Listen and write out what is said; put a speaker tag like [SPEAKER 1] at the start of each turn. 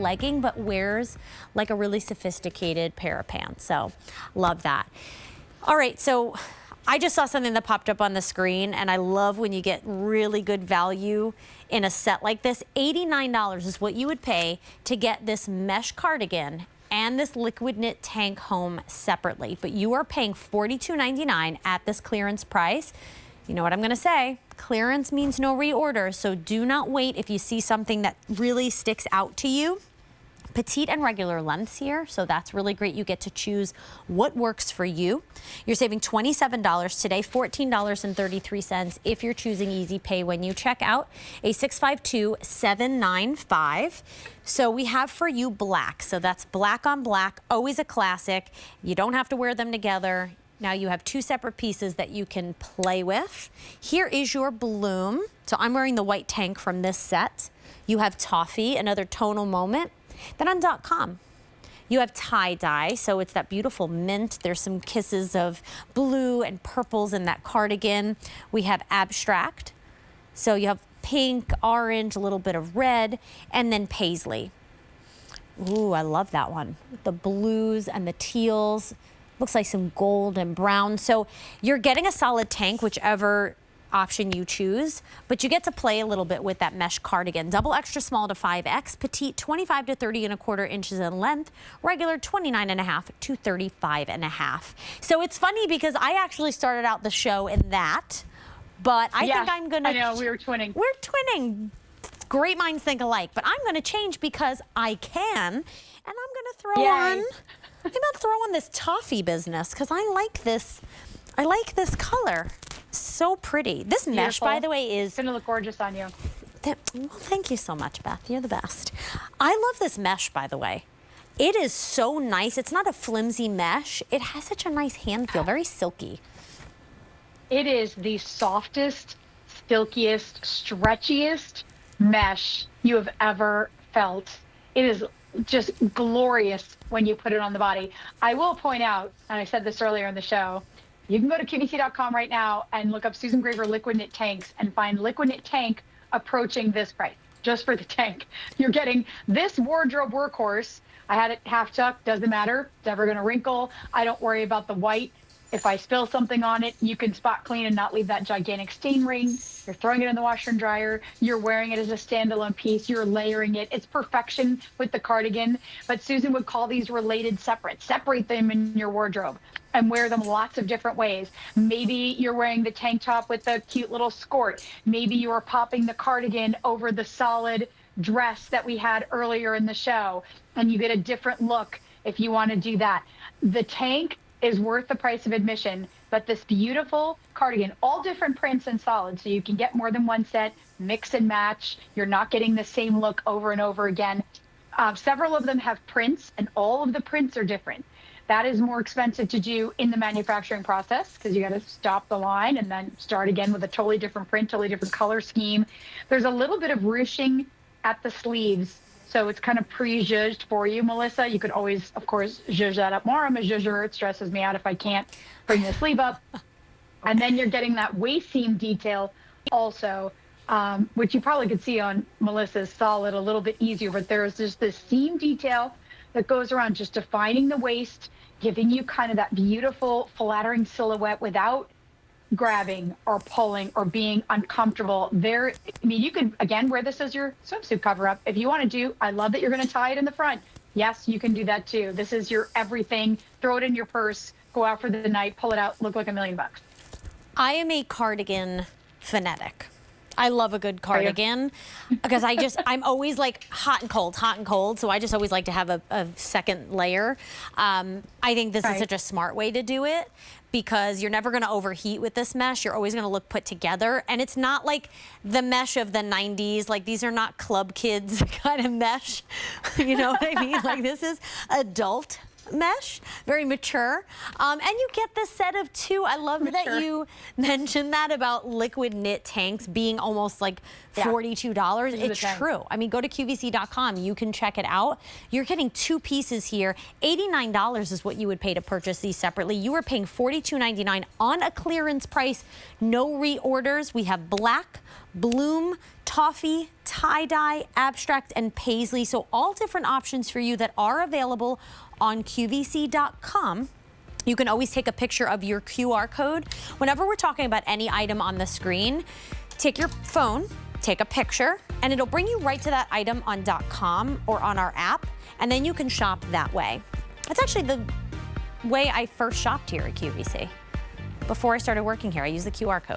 [SPEAKER 1] legging, but wears like a really sophisticated pair of pants. So love that. All right, so I just saw something that popped up on the screen, and I love when you get really good value in a set like this. $89 is what you would pay to get this mesh cardigan and this liquid knit tank home separately, but you are paying $42.99 at this clearance price. You know what I'm gonna say, clearance means no reorder, so do not wait if you see something that really sticks out to you. Petite and regular lengths here, so that's really great. You get to choose what works for you. You're saving $27 today, $14.33 if you're choosing Easy Pay when you check out. A 652-795. So we have for you black, so that's black on black, always a classic. You don't have to wear them together. Now you have two separate pieces that you can play with. Here is your bloom. So I'm wearing the white tank from this set. You have toffee, another tonal moment. Then on .com, you have tie-dye, so it's that beautiful mint. There's some kisses of blue and purples in that cardigan. We have abstract, so you have pink, orange, a little bit of red, and then paisley. Ooh, I love that one. The blues and the teals. Looks like some gold and brown. So you're getting a solid tank, whichever option you choose, but you get to play a little bit with that mesh cardigan. Double extra small to 5X, petite 25 to 30 1/4 inches in length, regular 29.5 to 35.5. So it's funny because I actually started out the show in that, but I think I'm gonna.
[SPEAKER 2] I know, we were twinning.
[SPEAKER 1] We're twinning. Great minds think alike, but I'm gonna change because I can, and I'm gonna throw on. I'm gonna throw on this toffee business because I like this. I like this color. So pretty. This mesh, by the way, is...
[SPEAKER 2] It's gonna look gorgeous on you.
[SPEAKER 1] Well, thank you so much, Beth. You're the best. I love this mesh, by the way. It is so nice. It's not a flimsy mesh. It has such a nice hand feel, very silky.
[SPEAKER 2] It is the softest, silkiest, stretchiest mesh you have ever felt. It is just glorious when you put it on the body. I will point out, and I said this earlier in the show, you can go to QVC.com right now and look up Susan Graver liquid knit tanks and find liquid knit tank approaching this price, just for the tank. You're getting this wardrobe workhorse. I had it half tucked, doesn't matter. It's never gonna wrinkle. I don't worry about the white. If I spill something on it, you can spot clean and not leave that gigantic stain ring. You're throwing it in the washer and dryer. You're wearing it as a standalone piece. You're layering it. It's perfection with the cardigan. But Susan would call these related separate. Separate them in your wardrobe and wear them lots of different ways. Maybe you're wearing the tank top with the cute little skirt. Maybe you are popping the cardigan over the solid dress that we had earlier in the show, and you get a different look if you want to do that. The tank is worth the price of admission, but this beautiful cardigan, all different prints and solids, so you can get more than one set, mix and match. You're not getting the same look over and over again. Several of them have prints, and all of the prints are different. That is more expensive to do in the manufacturing process because you got to stop the line and then start again with a totally different print, totally different color scheme. There's a little bit of ruching at the sleeves, so it's kind of pre-zhuzhed for you, Melissa. You could always, of course, zhuzh that up more. I'm a zhuzher. It stresses me out if I can't bring the sleeve up. And then you're getting that waist seam detail also, which you probably could see on Melissa's solid a little bit easier, but there's just this seam detail that goes around just defining the waist, giving you kind of that beautiful flattering silhouette without grabbing or pulling or being uncomfortable. I mean, you can, again, wear this as your swimsuit cover-up. If you want to do, I love that you're going to tie it in the front. Yes, you can do that too. This is your everything. Throw it in your purse, go out for the night, pull it out, look like $1 million.
[SPEAKER 1] I am a cardigan fanatic. I love a good cardigan because I'm always like hot and cold. So I just always like to have a second layer. I think this is such a smart way to do it because you're never going to overheat with this mesh. You're always going to look put together. And it's not like the mesh of the 90s. Like these are not club kids kind of mesh. You know what I mean? Like this is adult mesh, very mature. And you get this set of two. I love that you mentioned that about liquid knit tanks being almost like $42. It's true. I mean, go to QVC.com. You can check it out. You're getting two pieces here. $89 is what you would pay to purchase these separately. You are paying $42.99 on a clearance price. No reorders. We have black, bloom, toffee, tie-dye, abstract, and paisley. So all different options for you that are available on QVC.com. You can always take a picture of your QR code. Whenever we're talking about any item on the screen, take your phone, take a picture, and it'll bring you right to that item on .com or on our app, and then you can shop that way. That's actually the way I first shopped here at QVC. Before I started working here, I used the QR code.